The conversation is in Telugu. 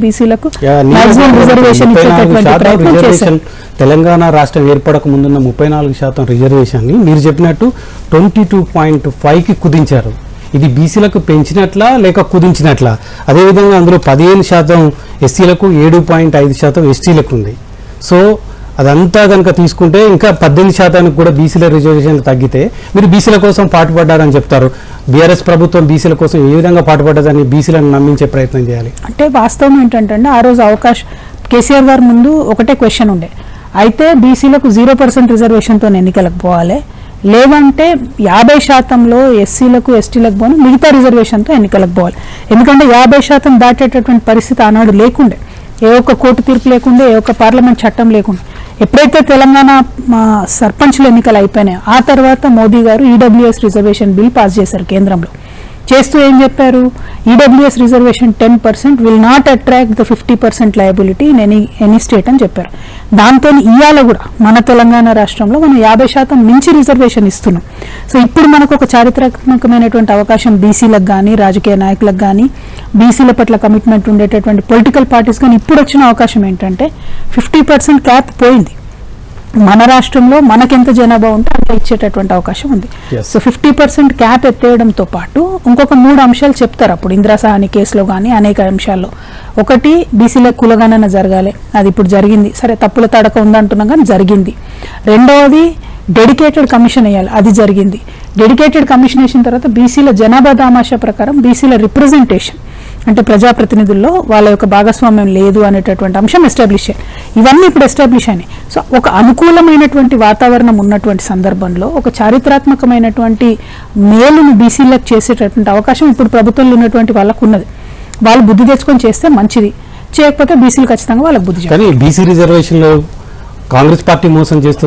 బీసీలకు మాక్సిమం రిజర్వేషన్ ఇచ్చేటటువంటి ప్రయత్నం చేశారు. తెలంగాణ రాష్ట్రం ఏర్పడక ముందున్న 34% రిజర్వేషన్ ని మీరు చెప్పినట్టు 22.5కి కుదించారు. ఇది బీసీలకు పెంచినట్లా లేక కుదించినట్లా? అదేవిధంగా అందులో 15% ఎస్సీలకు, 7.5% ఎస్టీలకు ఉంది. సో అదంతా కనుక తీసుకుంటే ఇంకా 18% కూడా బీసీల రిజర్వేషన్ తగ్గితే మీరు బీసీల కోసం పాటుపడ్డారని చెప్తారు. బీఆర్ఎస్ ప్రభుత్వం బీసీల కోసం ఏ విధంగా పాటుపడ్డదని బీసీలను నమ్మించే ప్రయత్నం చేయాలి. అంటే వాస్తవం ఏంటంటే ఆ రోజు అవకాశం కేసీఆర్ గారి ముందు ఒకటే క్వశ్చన్ ఉండే, అయితే బీసీలకు 0% రిజర్వేషన్తో ఎన్నికలకు పోవాలి, లేదంటే 50%లో ఎస్సీలకు ఎస్టీలకు పోను మిగతా రిజర్వేషన్తో ఎన్నికలకు పోవాలి. ఎందుకంటే 50% దాటేటటువంటి పరిస్థితి ఆనాడు లేకుండే, ఏ ఒక్క కోర్టు తీర్పు లేకుండే, ఏ ఒక్క పార్లమెంట్ చట్టం లేకుండే. ఎప్పుడైతే తెలంగాణ సర్పంచ్ల ఎన్నికలు అయిపోయినాయో ఆ తర్వాత మోదీ గారు ఈడబ్ల్యూఎస్ రిజర్వేషన్ బిల్ పాస్ చేశారు కేంద్రంలో. చేస్తూ ఏం చెప్పారు, EWS reservation 10% will not attract the 50% liability in any state అని చెప్పారు. దాంతో ఇవాళ కూడా మన తెలంగాణ రాష్ట్రంలో మనం 50% మించి రిజర్వేషన్ ఇస్తున్నాం. సో ఇప్పుడు మనకు ఒక చారిత్రాత్మకమైనటువంటి అవకాశం బీసీలకు కానీ, రాజకీయ నాయకులకు కానీ, బీసీల పట్ల కమిట్మెంట్ ఉండేటటువంటి పొలిటికల్ పార్టీస్ కానీ ఇప్పుడు వచ్చిన అవకాశం ఏంటంటే 50% క్యాప్ పోయింది. మన రాష్ట్రంలో మనకెంత జనాభా ఉంటే అంత ఇచ్చేటటువంటి అవకాశం ఉంది. సో 50% క్యాప్ ఎత్తేయడంతో పాటు ఇంకొక 3 అంశాలు చెప్తారు అప్పుడు ఇందిరా సహాని కేసులో కానీ అనేక అంశాల్లో. ఒకటి, బీసీల కులగణన జరగాలి, అది ఇప్పుడు జరిగింది, సరే తప్పుల తడక ఉందంటున్నాం కానీ జరిగింది. రెండవది, డెడికేటెడ్ కమిషన్ వేయాలి, అది జరిగింది. డెడికేటెడ్ కమిషన్ వేసిన తర్వాత బీసీల జనాభా దామాషా ప్రకారం బీసీల రిప్రజెంటేషన్ అంటే ప్రజాప్రతినిధుల్లో వాళ్ళ యొక్క భాగస్వామ్యం లేదు అనేటటువంటి అంశం ఎస్టాబ్లిష్ అయ్యాయి. ఇవన్నీ ఇప్పుడు ఎస్టాబ్లిష్ అయినాయి. సో ఒక అనుకూలమైనటువంటి వాతావరణం ఉన్నటువంటి సందర్భంలో ఒక చారిత్రాత్మకమైనటువంటి మేలును బీసీలకు చేసేటటువంటి అవకాశం ఇప్పుడు ప్రభుత్వంలో ఉన్నటువంటి వాళ్ళకు ఉన్నది. వాళ్ళు బుద్ధి తెచ్చుకొని చేస్తే మంచిది, చేయకపోతే బీసీలు ఖచ్చితంగా వాళ్ళకి బుద్ధి. కానీ బీసీ రిజర్వేషన్లో కాంగ్రెస్ పార్టీ మోసం చేస్తుంది.